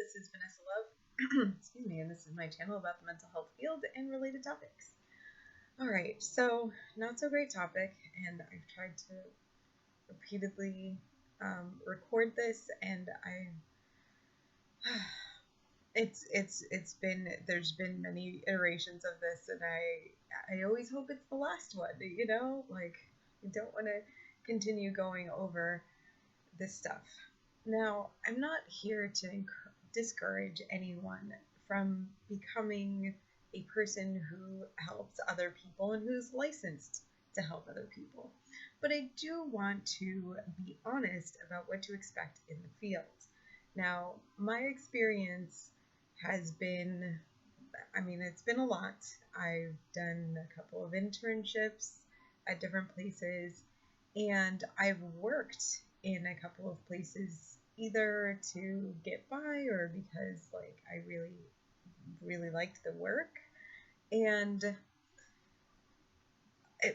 This is Vanessa Love, excuse me, and this is my channel about the mental health field and related topics. All right, so not so great topic, and I've tried to repeatedly record this, and there's been many iterations of this, and I always hope it's the last one. Like I don't want to continue going over this stuff. Now, I'm not here to discourage anyone from becoming a person who helps other people and who's licensed to help other people. But I do want to be honest about what to expect in the field. Now, my experience has been, it's been a lot. I've done a couple of internships at different places, and I've worked in a couple of places either to get by or because I really liked the work. And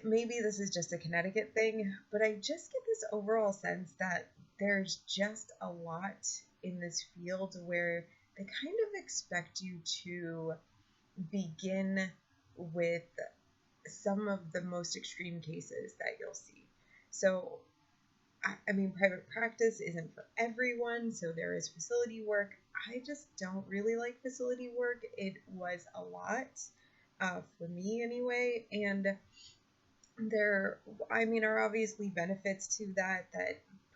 maybe this is just a Connecticut thing, but I just get this overall sense that there's just a lot in this field where they kind of expect you to begin with some of the most extreme cases that you'll see. So private practice isn't for everyone, so there is facility work. I just don't really like facility work. It was a lot for me anyway, and there are obviously benefits to that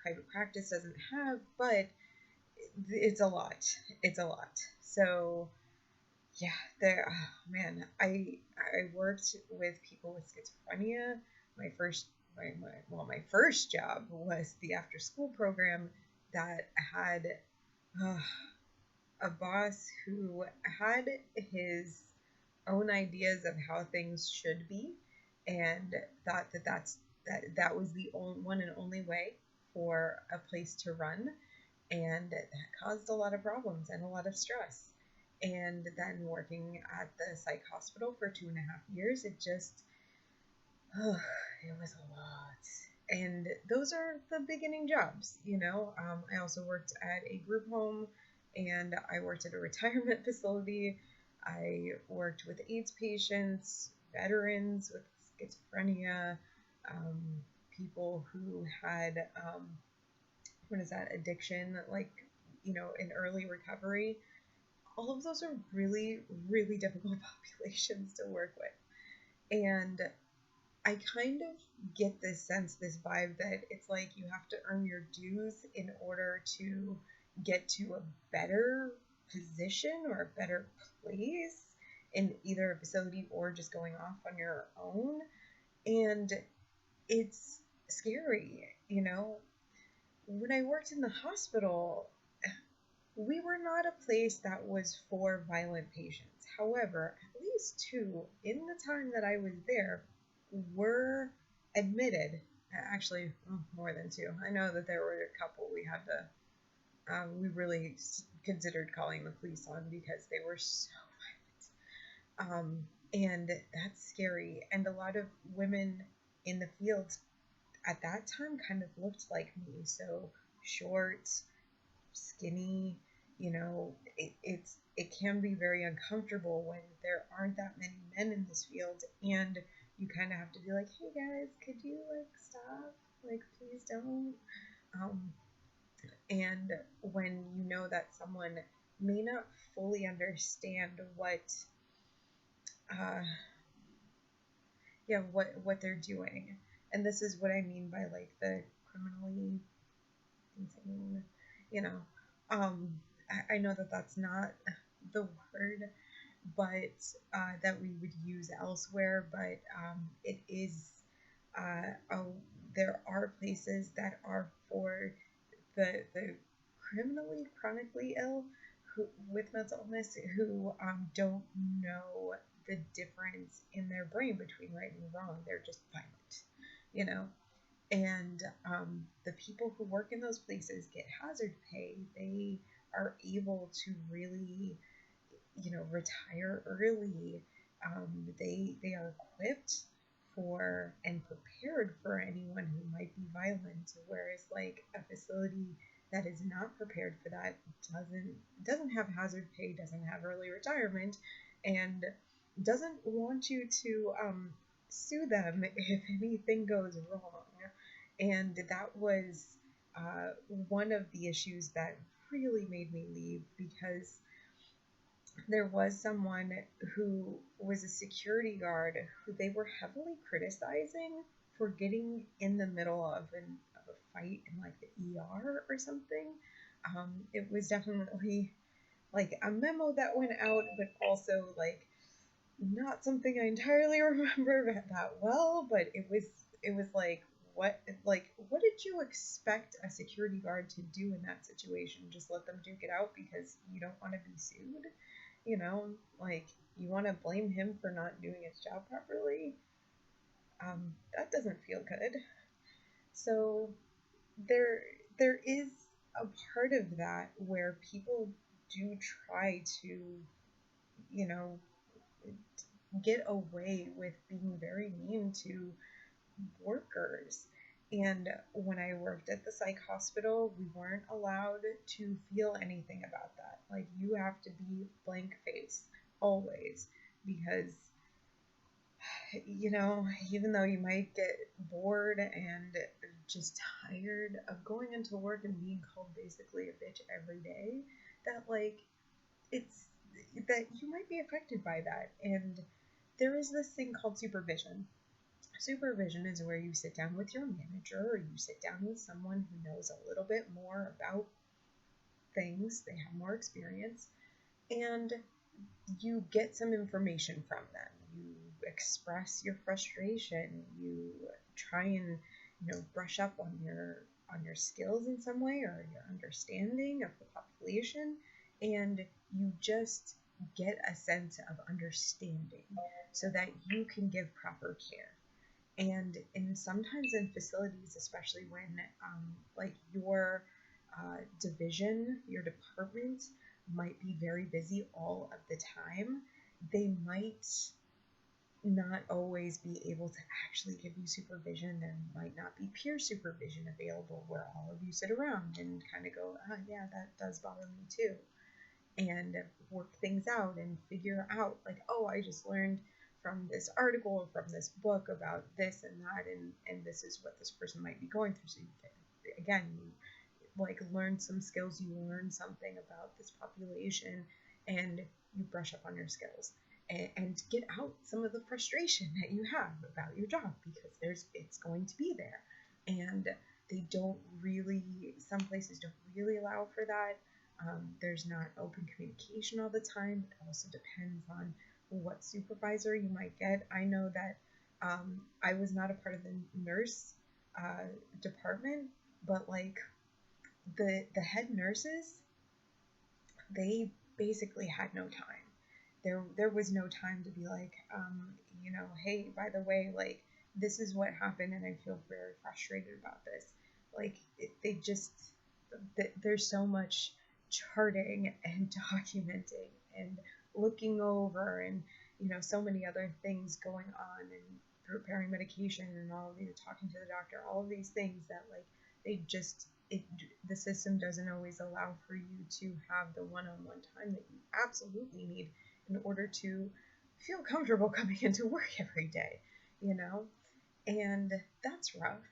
private practice doesn't have, but it's a lot. So yeah, I worked with people with schizophrenia. My first job was the after school program that had a boss who had his own ideas of how things should be and thought that was the one and only way for a place to run, and that caused a lot of problems and a lot of stress. And then working at the Psych hospital for 2.5 years, it was a lot. And those are the beginning jobs, I also worked at a group home, and I worked at a retirement facility. I worked with AIDS patients, veterans with schizophrenia, people who had, addiction, in early recovery. All of those are really, really difficult populations to work with. And I kind of get this vibe that it's like you have to earn your dues in order to get to a better position or a better place in either a facility or just going off on your own. And it's scary, When I worked in the hospital, we were not a place that was for violent patients. However, at least 2 in the time that I was there were admitted. Actually, more than 2. I know that there were a couple we had to, we really considered calling the police on because they were so violent. And that's scary. And a lot of women in the field at that time kind of looked like me. So short, skinny, it can be very uncomfortable when there aren't that many men in this field, and you kind of have to be like, hey guys, could you stop? Please don't. And when you know that someone may not fully understand what they're doing, and this is what I mean by the criminally insane, I know that that's not the word, but that we would use elsewhere, but it is, there are places that are for the criminally, chronically ill with mental illness who don't know the difference in their brain between right and wrong. They're just violent, And the people who work in those places get hazard pay. They are able to really, retire early. They are equipped for and prepared for anyone who might be violent. Whereas a facility that is not prepared for that, doesn't have hazard pay, doesn't have early retirement, and doesn't want you to sue them if anything goes wrong. And that was one of the issues that really made me leave, because there was someone who was a security guard who they were heavily criticizing for getting in the middle of a fight in like the ER or something. It was definitely like a memo that went out, but also like not something I entirely remember that well. But it was what did you expect a security guard to do in that situation? Just let them duke it out because you don't want to be sued? You know, like, you want to blame him for not doing his job properly? That doesn't feel good. So there there is a part of that where people do try to, you know, get away with being very mean to workers. And when I worked at the psych hospital, we weren't allowed to feel anything about that. Like, you have to be blank face always, because, even though you might get bored and just tired of going into work and being called basically a bitch every day, that like it's that you might be affected by that. And there is this thing called supervision. Supervision is where you sit down with your manager, or you sit down with someone who knows a little bit more about things, they have more experience, and you get some information from them. You express your frustration, you try and, brush up on your skills in some way, or your understanding of the population, and you just get a sense of understanding so that you can give proper care. And sometimes in facilities, especially when like your division, your department might be very busy all of the time, they might not always be able to actually give you supervision. There might not be peer supervision available where all of you sit around and kind of go, yeah, that does bother me too, and work things out and figure out, like, oh, I just learned from this article or from this book about this and that, and this is what this person might be going through. So you like learn some skills, you learn something about this population, and you brush up on your skills and get out some of the frustration that you have about your job, because it's going to be there. And some places don't really allow for that. There's not open communication all the time. It also depends on what supervisor you might get. I know that I was not a part of the nurse department, but like the head nurses, they basically had no time. There was no time to be like, hey, by the way, like, this is what happened and I feel very frustrated about this. Like, there's so much charting and documenting and looking over, and so many other things going on, and preparing medication, and all of talking to the doctor, all of these things that like the system doesn't always allow for you to have the one-on-one time that you absolutely need in order to feel comfortable coming into work every day, and that's rough.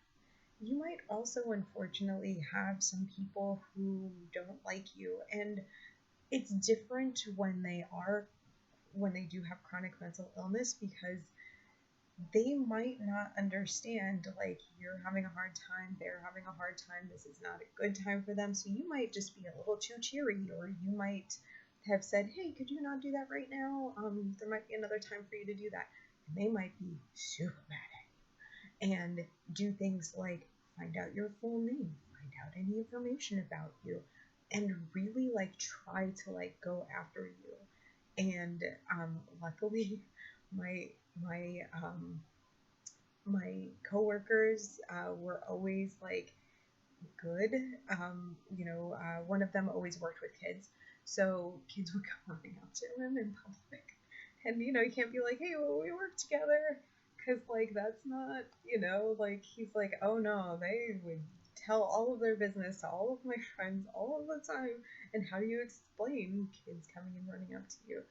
You might also unfortunately have some people who don't like you, and it's different when they do have chronic mental illness, because they might not understand, like, you're having a hard time, they're having a hard time, this is not a good time for them. So you might just be a little too cheery, or you might have said, hey, could you not do that right now? There might be another time for you to do that. And they might be super mad at you and do things like find out your full name, find out any information about you, and really like try to like go after you. And luckily my coworkers were always like good. One of them always worked with kids, so kids would come running up to him in public, and you can't be like, hey, well, we work together, because like that's not, like, he's like, oh no, they would tell all of their business to all of my friends all of the time. And how do you explain kids coming and running up to you?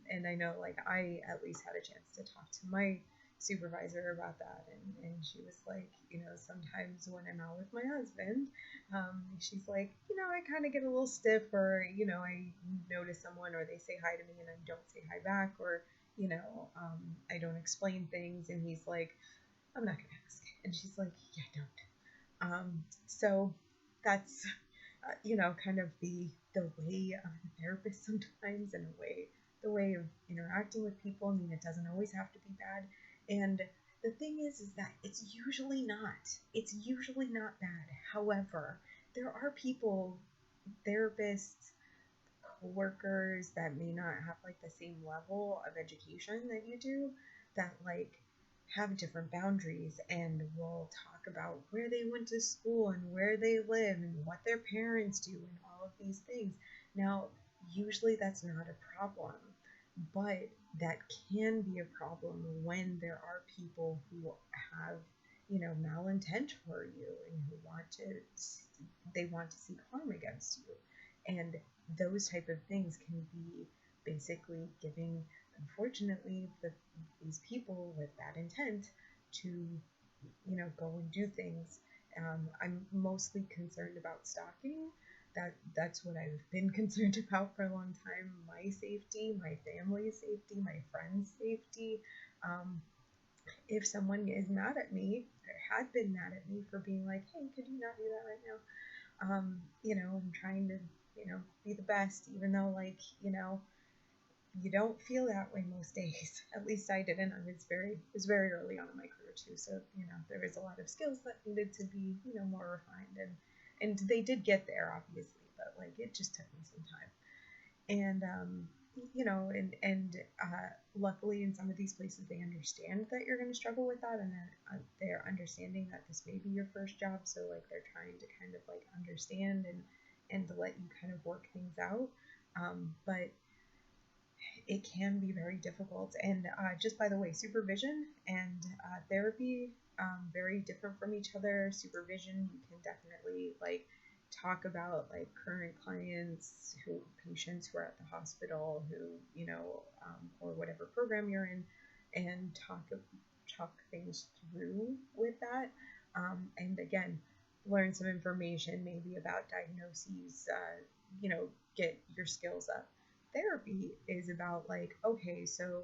And I know, like, I at least had a chance to talk to my supervisor about that, and she was like, sometimes when I'm out with my husband, she's like, I kind of get a little stiff, or I notice someone or they say hi to me and I don't say hi back, or I don't explain things, and he's like, I'm not gonna ask, and she's like, yeah, don't. So that's kind of the way of the therapist sometimes, in a way, the way of interacting with people. I mean, it doesn't always have to be bad. And the thing is that it's usually not. It's usually not bad. However, there are people, therapists, coworkers that may not have like the same level of education that you do, that like have different boundaries and will talk about where they went to school and where they live and what their parents do and all of these things. Now, usually that's not a problem, but that can be a problem when there are people who have, malintent for you, and who want to seek harm against you. And those type of things can be basically giving, unfortunately, these people with bad intent to, go and do things. I'm mostly concerned about stalking. That's what I've been concerned about for a long time. My safety, my family's safety, my friends' safety. If someone is mad at me, or had been mad at me for being like, hey, could you not do that right now? I'm trying to, be the best, even though, like, you don't feel that way most days. At least I didn't. It was very early on in my career too. So, there was a lot of skills that needed to be, more refined, and they did get there, obviously, but like, it just took me some time. And, luckily in some of these places, they understand that you're going to struggle with that, and they're understanding that this may be your first job. So like, they're trying to kind of like understand and to let you kind of work things out. But it can be very difficult. And just by the way, supervision and therapy, very different from each other. Supervision, you can definitely like talk about like current patients who are at the hospital, who, or whatever program you're in, and talk things through with that. And again, learn some information maybe about diagnoses, get your skills up. Therapy is about like, okay, so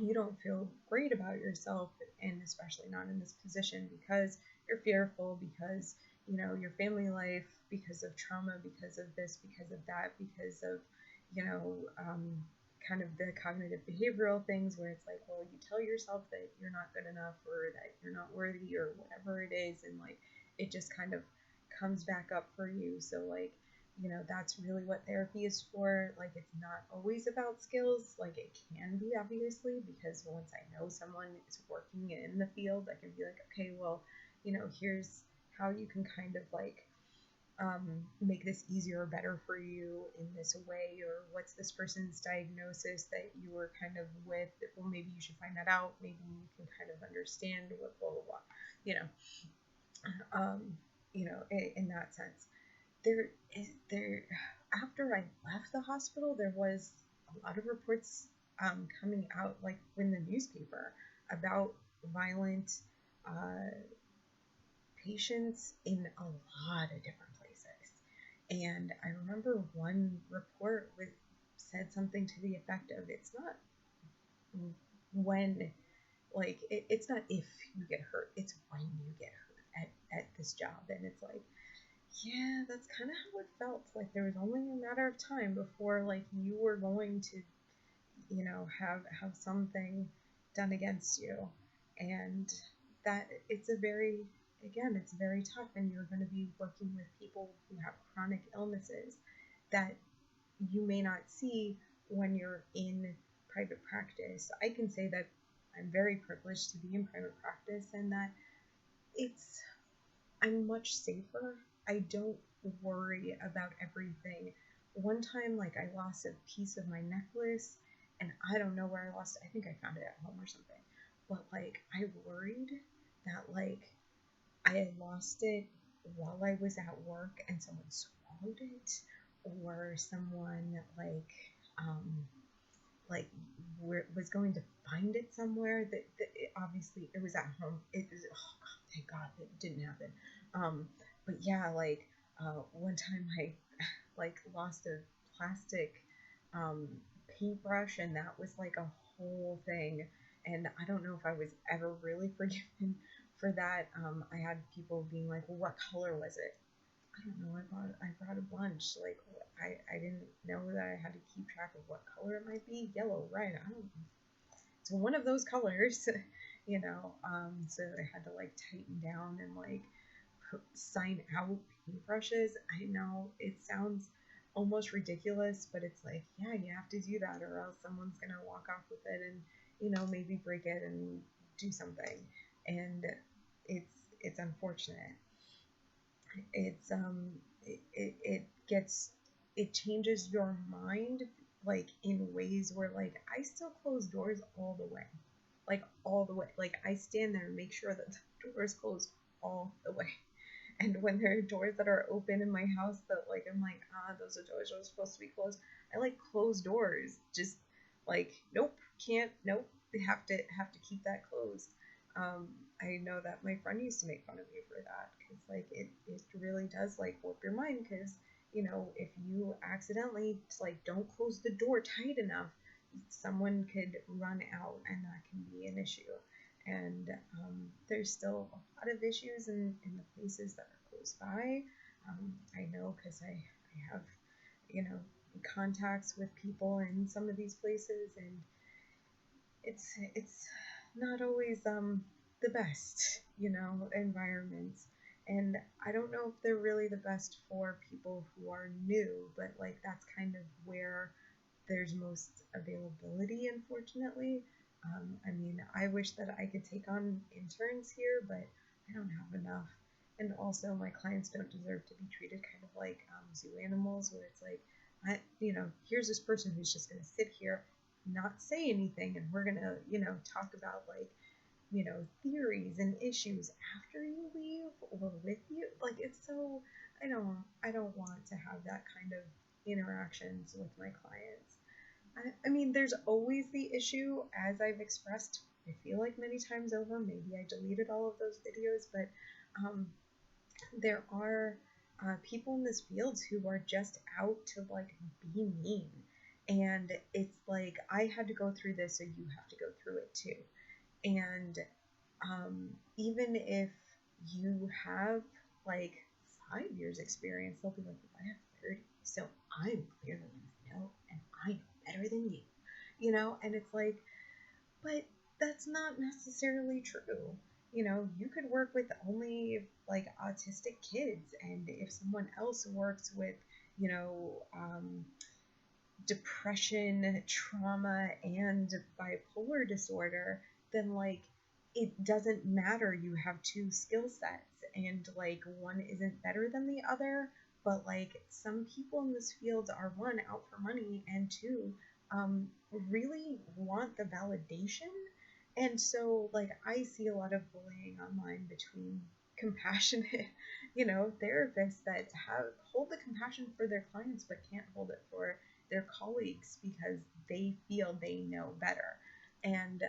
you don't feel great about yourself, and especially not in this position, because you're fearful, because your family life, because of trauma, because of this, because of that, because of kind of the cognitive behavioral things, where it's like, well, you tell yourself that you're not good enough, or that you're not worthy, or whatever it is, and like, it just kind of comes back up for you. So like, that's really what therapy is for. Like, it's not always about skills. Like, it can be, obviously, because once I know someone is working in the field, I can be like, okay, well, here's how you can kind of like make this easier or better for you in this way, or what's this person's diagnosis that you were kind of with. Well, maybe you should find that out. Maybe you can kind of understand what blah blah blah. In that sense. There after I left the hospital, there was a lot of reports coming out, like in the newspaper, about violent patients in a lot of different places. And I remember one report said something to the effect of, it's not when, like, it's not if you get hurt, it's when you get hurt at this job. And it's like, yeah, that's kind of how it felt. Like, there was only a matter of time before, like, you were going to, have something done against you. And that it's very tough. And you're going to be working with people who have chronic illnesses that you may not see when you're in private practice. I can say that I'm very privileged to be in private practice, and that I'm much safer. I don't worry about everything. One time, like, I lost a piece of my necklace, and I don't know where I lost it. I think I found it at home or something. But, like, I worried that, like, I had lost it while I was at work and someone swallowed it, or someone um, like was going to find it somewhere that obviously it was at home. It was, oh, thank God it didn't happen. But yeah, one time I like lost a plastic um, paintbrush, and that was like a whole thing. And I don't know if I was ever really forgiven for that. I had people being like, "Well, what color was it?" I don't know. I brought a bunch. Like I didn't know that I had to keep track of what color it might be. Yellow, right? I don't know. It's one of those colors, you know. So I had to like tighten down and like sign out paintbrushes. I know it sounds almost ridiculous, but it's like, yeah, you have to do that, or else someone's gonna walk off with it and, you know, maybe break it and do something. And it's unfortunate. It's it gets, it changes your mind like in ways where like I still close doors all the way, like all the way. Like I stand there and make sure that the door is closed all the way. And when there are doors that are open in my house that like I'm like, those are doors that are supposed to be closed, I like close doors. Just like, nope, can't, nope, have to keep that closed. I know that my friend used to make fun of me for that, because like it really does like warp your mind, because you know, if you accidentally like don't close the door tight enough, someone could run out, and that can be an issue. And there's still a lot of issues in the places that are close by. I know because I have, you know, contacts with people in some of these places, and it's not always the best, you know, environments. And I don't know if they're really the best for people who are new, but like that's kind of where there's most availability, unfortunately. I mean, I wish that I could take on interns here, but I don't have enough. And also, my clients don't deserve to be treated kind of like zoo animals, where it's like, you know, here's this person who's just going to sit here, not say anything, and we're going to, you know, talk about like, you know, theories and issues after you leave or with you. Like, it's so, I don't want to have that kind of interactions with my clients. I mean, there's always the issue, as I've expressed, I feel like many times over. Maybe I deleted all of those videos, but um, there are people in this field who are just out to like be mean. And it's like, I had to go through this, so you have to go through it too. And even if you have like 5 years experience, they'll be like, I have 30, so I'm clearly going to know, and I know better than you, you know? And it's like, but that's not necessarily true. You know, you could work with only like autistic kids, and if someone else works with, you know, depression, trauma, and bipolar disorder, then like it doesn't matter. You have two skill sets, and like one isn't better than the other, but like some people in this field are, one, out for money, and two, really want the validation. And so like I see a lot of bullying online between compassionate, you know, therapists that have hold the compassion for their clients but can't hold it for their colleagues because they feel they know better. And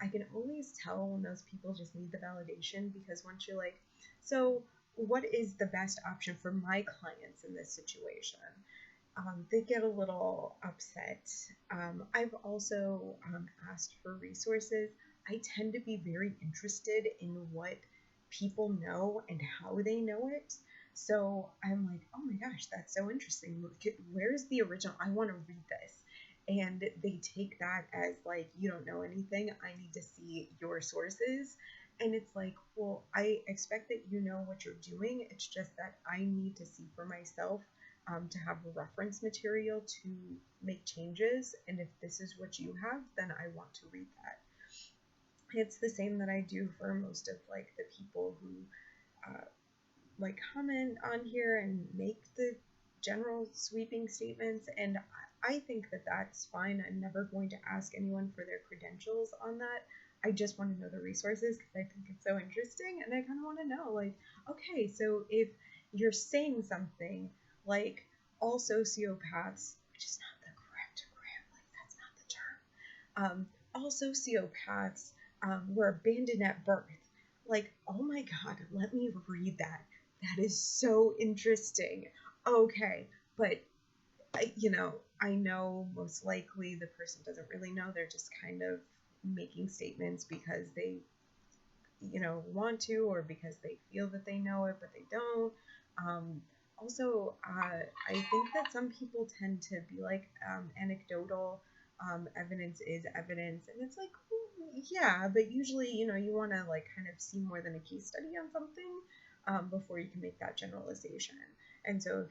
I can always tell when those people just need the validation, because once you're like, so what is the best option for my clients in this situation? They get a little upset. I've also asked for resources. I tend to be very interested in what people know and how they know it. So I'm like, oh my gosh, that's so interesting. Where's the original? I want to read this. And they take that as like, you don't know anything. I need to see your sources. And it's like, well, I expect that you know what you're doing. It's just that I need to see for myself, to have reference material to make changes. And if this is what you have, then I want to read that. It's the same that I do for most of like the people who like comment on here and make the general sweeping statements. And I think that that's fine. I'm never going to ask anyone for their credentials on that. I just want to know the resources because I think it's so interesting, and I kind of want to know, like, okay, so if you're saying something like all sociopaths, which is not the correct grammar, like that's not the term. All sociopaths were abandoned at birth. Like, oh my God, let me read that. That is so interesting. Okay, but I know most likely the person doesn't really know. They're just kind of making statements because they, want to, or because they feel that they know it, but they don't. Um, Also, I think that some people tend to be like anecdotal. Evidence is evidence, and it's like, yeah, but usually, you want to like kind of see more than a case study on something before you can make that generalization. And so,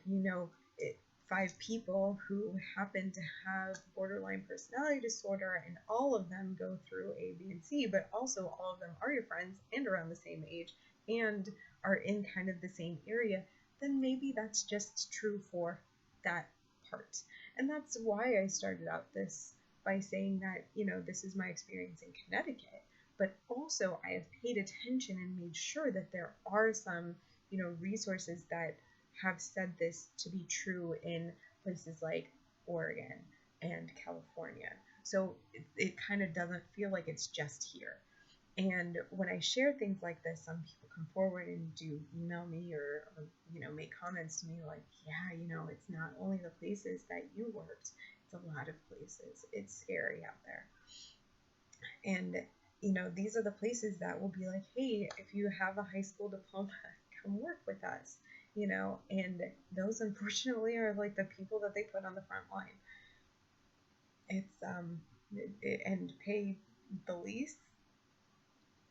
if five people who happen to have borderline personality disorder and all of them go through A, B, and C, but also all of them are your friends and around the same age and are in kind of the same area, then maybe that's just true for that part. And that's why I started out this by saying that, this is my experience in Connecticut, but also I have paid attention and made sure that there are some, resources that have said this to be true in places like Oregon and California. So it kind of doesn't feel like it's just here. And when I share things like this, some people come forward and do email me or make comments to me like, yeah, it's not only the places that you worked, it's a lot of places. It's scary out there. And, these are the places that will be like, hey, if you have a high school diploma, come work with us, and those unfortunately are like the people that they put on the front line. It's, and pay the least,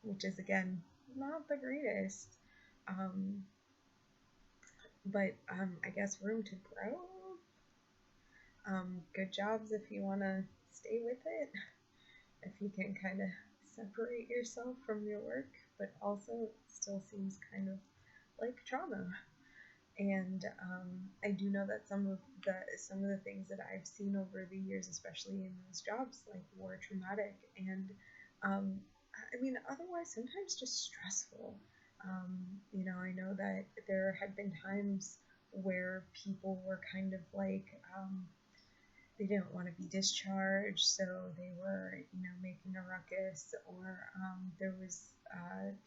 which is again not the greatest, but I guess room to grow. Good jobs if you want to stay with it, if you can kind of separate yourself from your work, but also still seems kind of like trauma. And I do know that some of the things that I've seen over the years, especially in those jobs, like were traumatic, and otherwise sometimes just stressful. I know that there had been times where people were kind of like they didn't want to be discharged, so they were making a ruckus, or there was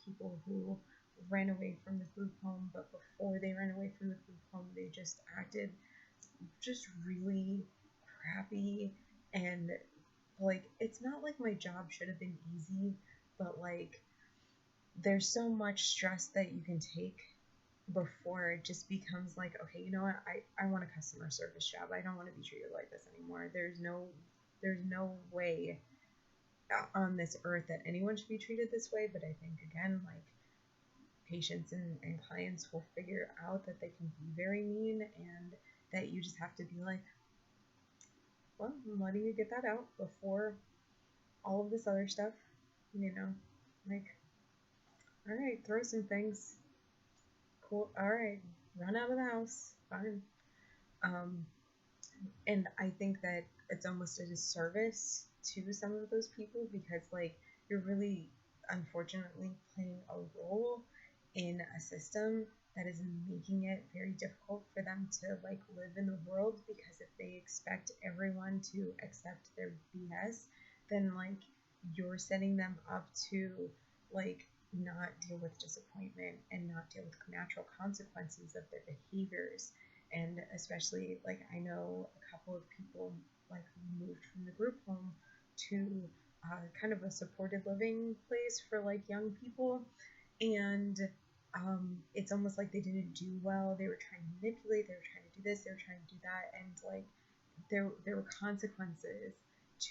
people who ran away from the group home, but before they ran away from the group home, they just acted just really crappy. And like, it's not like my job should have been easy, but like, there's so much stress that you can take before it just becomes like, okay, you know what, I want a customer service job. I don't want to be treated like this anymore. There's no way on this earth that anyone should be treated this way. But I think, again, like, patients and clients will figure out that they can be very mean, and that you just have to be like, well, I'm letting you get that out before all of this other stuff, like, all right, throw some things, cool, all right, run out of the house, fine. And I think that it's almost a disservice to some of those people, because like, you're really unfortunately playing a role in a system that is making it very difficult for them to like live in the world, because if they expect everyone to accept their BS, then like, you're setting them up to like not deal with disappointment and not deal with natural consequences of their behaviors. And especially, like, I know a couple of people like moved from the group home to kind of a supported living place for like young people, and it's almost like they didn't do well. They were trying to manipulate, they were trying to do this, they were trying to do that, and like, there were consequences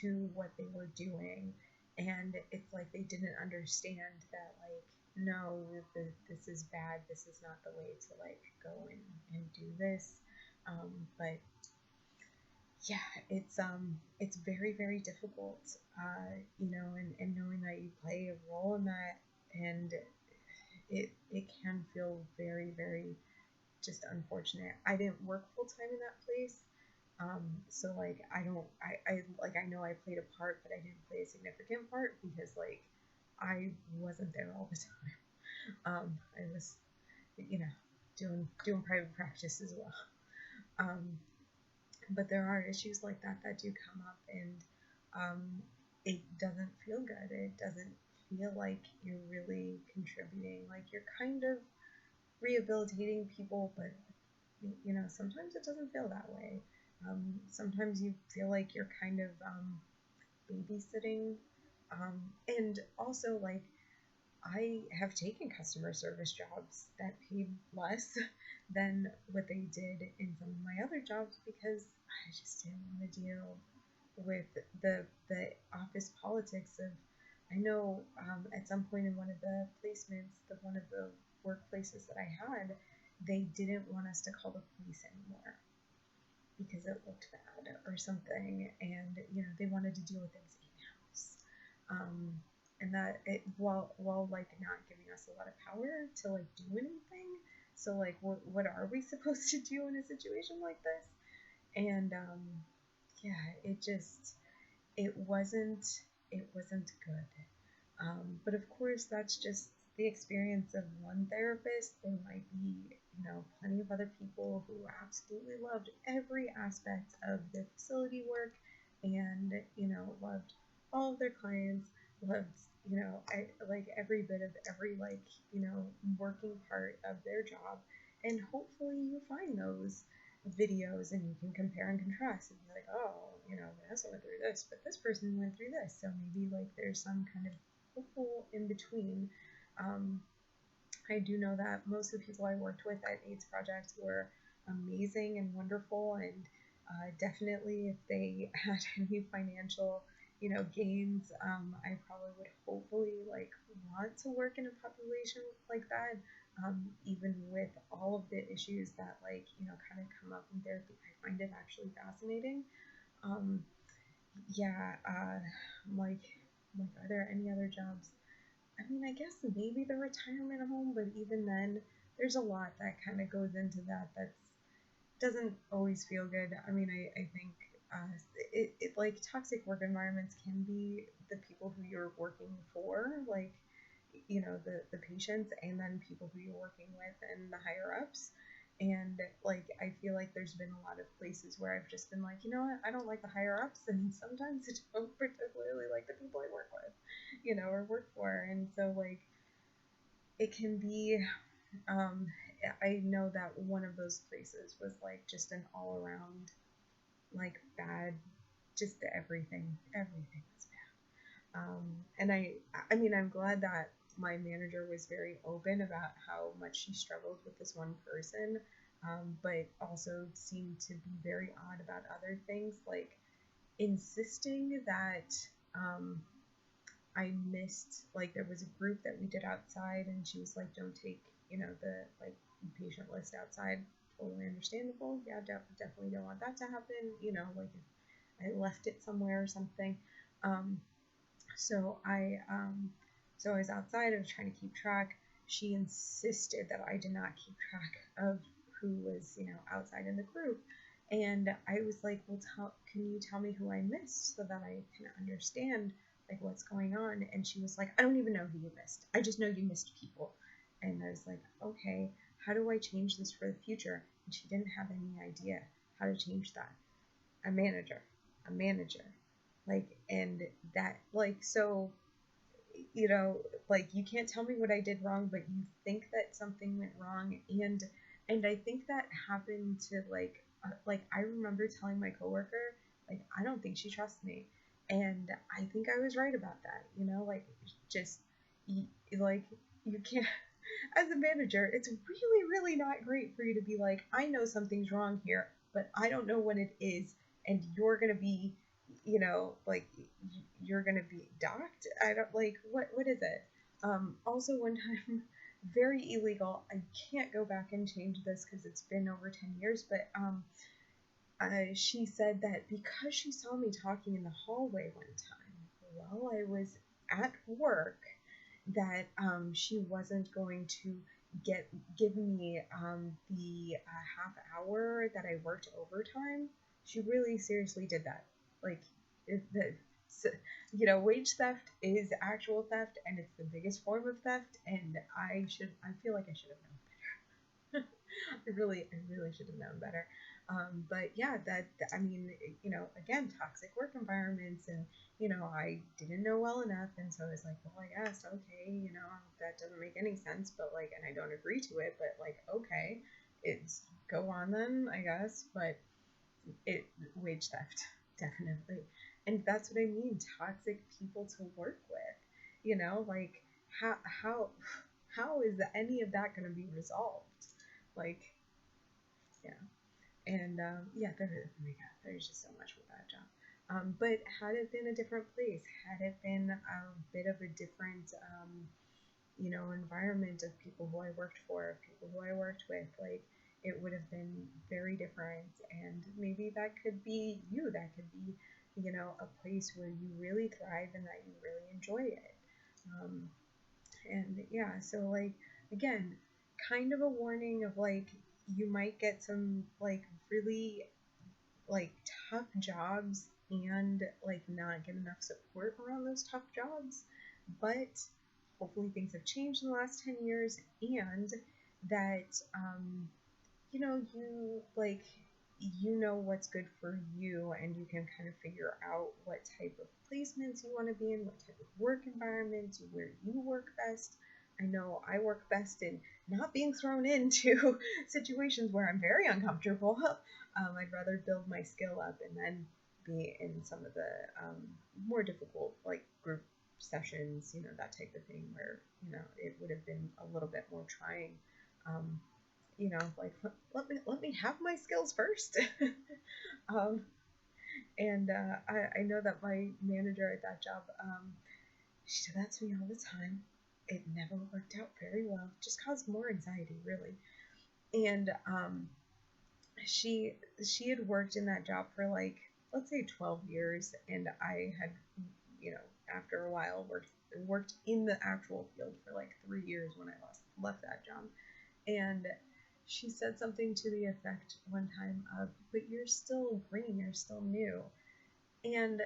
to what they were doing. And it's like they didn't understand that, like, no, this is bad, this is not the way to like go and do this. But yeah, it's very, very difficult, and knowing that you play a role in that, and it can feel very, very just unfortunate. I didn't work full time in that place, so like, I know I played a part, but I didn't play a significant part, because like, I wasn't there all the time. I was, you know, doing private practice as well. Um, but there are issues like that that do come up, and um, it doesn't feel good. It doesn't feel like you're really contributing. Like you're kind of rehabilitating people, but sometimes it doesn't feel that way. Sometimes you feel like you're kind of babysitting, and also like I have taken customer service jobs that paid less than what they did in some of my other jobs because I just didn't want to deal with the office politics of. I know at some point in one of the placements, one of the workplaces that I had, they didn't want us to call the police anymore because it looked bad or something, and they wanted to deal with things in house. And that while like not giving us a lot of power to like do anything. So like what are we supposed to do in a situation like this? And yeah, it wasn't good. But of course, that's just the experience of one therapist. There might be, plenty of other people who absolutely loved every aspect of their facility work and, loved all of their clients, loved, like every bit of every, like, working part of their job. And hopefully you find those videos and you can compare and contrast and be like, oh, Vanessa went through this, but this person went through this. So maybe like there's some kind of hopeful in between. I do know that most of the people I worked with at AIDS Project were amazing and wonderful, and definitely if they had any financial, gains, I probably would hopefully like want to work in a population like that. Even with all of the issues that like kind of come up in therapy, I find it actually fascinating. Um, yeah, like are there any other jobs? I mean, I guess maybe the retirement home, but even then, there's a lot that kind of goes into that doesn't always feel good. I mean, I think it like toxic work environments can be the people who you're working for, like the patients, and then people who you're working with and the higher ups. And like I feel like there's been a lot of places where I've just been like, you know what, I don't like the higher ups, and sometimes I don't particularly like the people I work with, or work for. And so like it can be I know that one of those places was like just an all around like bad, just everything was bad. And I mean, I'm glad that my manager was very open about how much she struggled with this one person, but also seemed to be very odd about other things, like insisting that I missed, like there was a group that we did outside, and she was like, don't take, the like patient list outside. Totally understandable. Yeah, definitely don't want that to happen. Like if I left it somewhere or something. Um, so I was outside. I was trying to keep track. She insisted that I did not keep track of who was, outside in the group. And I was like, well, can you tell me who I missed so that I can understand like what's going on? And she was like, I don't even know who you missed. I just know you missed people. And I was like, okay, how do I change this for the future? And she didn't have any idea how to change that. A manager. Like, and that, like, so, like you can't tell me what I did wrong, but you think that something went wrong. And I think that happened to like I remember telling my coworker, like, I don't think she trusts me. And I think I was right about that, like just like you can't, as a manager, it's really, really not great for you to be like, I know something's wrong here, but I don't know what it is. And you're going to be, like you're going to be docked. I don't like, what is it? Also one time, very illegal. I can't go back and change this because it's been over 10 years, but, she said that because she saw me talking in the hallway one time while I was at work, that she wasn't going to give me the half hour that I worked overtime. She really seriously did that. Like, So, wage theft is actual theft, and it's the biggest form of theft. And I feel like I should have known. I really should have known better. But yeah, I mean, again, toxic work environments, and I didn't know well enough, and so I was like, well, I guess, okay, that doesn't make any sense, but like, and I don't agree to it, but like, okay, it's go on then, I guess, but it wage theft, definitely, and that's what I mean, toxic people to work with, like how how how is any of that going to be resolved? Like, yeah. And yeah, oh my God, there's just so much with that job. But had it been a different place, had it been a bit of a different, environment of people who I worked for, of people who I worked with, like it would have been very different. And maybe that could be you, that could be, a place where you really thrive and that you really enjoy it. Um, and yeah, so like, again, kind of a warning of like, you might get some like really like tough jobs and like not get enough support around those tough jobs, but hopefully things have changed in the last 10 years, and that you like, what's good for you, and you can kind of figure out what type of placements you want to be in, what type of work environments, where you work best. I know I work best in not being thrown into situations where I'm very uncomfortable. I'd rather build my skill up and then be in some of the more difficult, like group sessions, that type of thing, where, it would have been a little bit more trying. Um, like let me have my skills first. um, and I know that my manager at that job, she did that to me all the time. It never worked out very well, just caused more anxiety, really. And she had worked in that job for like, let's say 12 years, and I had, after a while worked in the actual field for like 3 years when I left that job. And she said something to the effect one time of, but you're still green, you're still new. And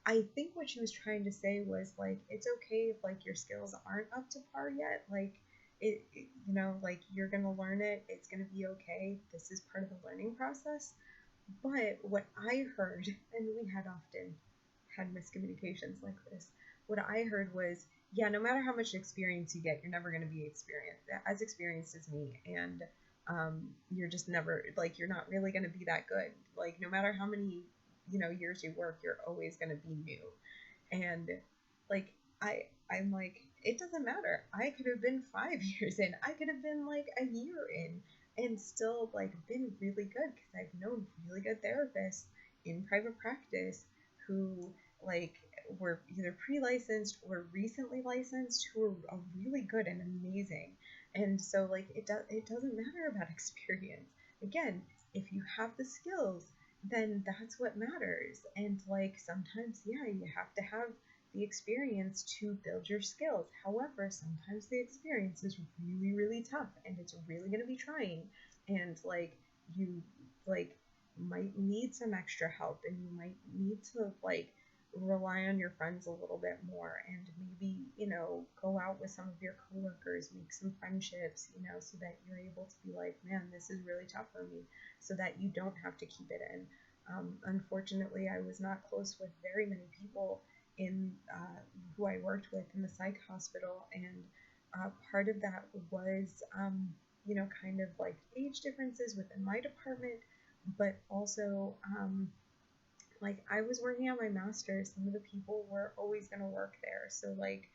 I think what she was trying to say was like, it's okay if like your skills aren't up to par yet. Like like you're going to learn it. It's going to be okay. This is part of the learning process. But what I heard, and we had often had miscommunications like this, what I heard was, yeah, no matter how much experience you get, you're never going to be as experienced as me. And you're just never, like, you're not really going to be that good. Like, no matter how many, years you work, you're always going to be new. And like, I'm like, it doesn't matter. I could have been 5 years in, I could have been like a year in, and still like been really good, because I've known really good therapists in private practice who like were either pre-licensed or recently licensed, who are really good and amazing. And so like, it doesn't matter about experience. Again, if you have the skills, then that's what matters. And like, sometimes, yeah, you have to have the experience to build your skills. However, sometimes the experience is really, really tough, and it's really going to be trying. And like, you like might need some extra help, and you might need to like rely on your friends a little bit more, and maybe, go out with some of your coworkers, make some friendships, so that you're able to be like, man, this is really tough for me, so that you don't have to keep it in. Unfortunately, I was not close with very many people in who I worked with in the psych hospital, and part of that was, kind of like age differences within my department, but also like, I was working on my master's. Some of the people were always going to work there, so like,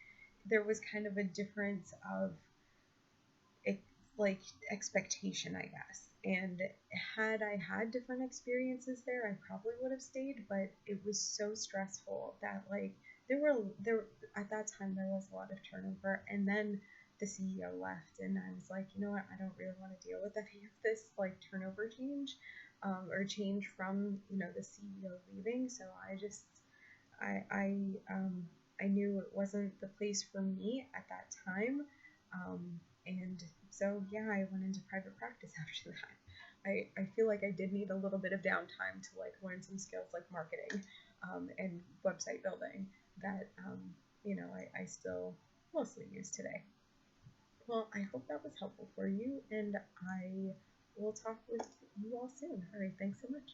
there was kind of a difference of like expectation, I guess. And had I had different experiences there, I probably would have stayed, but it was so stressful that like, there at that time there was a lot of turnover, and then the CEO left, and I was like, you know what, I don't really want to deal with any of this like turnover change, or change from, the CEO leaving. So I knew it wasn't the place for me at that time. And so, yeah, I went into private practice after that. I feel like I did need a little bit of downtime to like learn some skills like marketing. and website building that, I still mostly use today. Well, I hope that was helpful for you, and I will talk with you all soon. All right, thanks so much.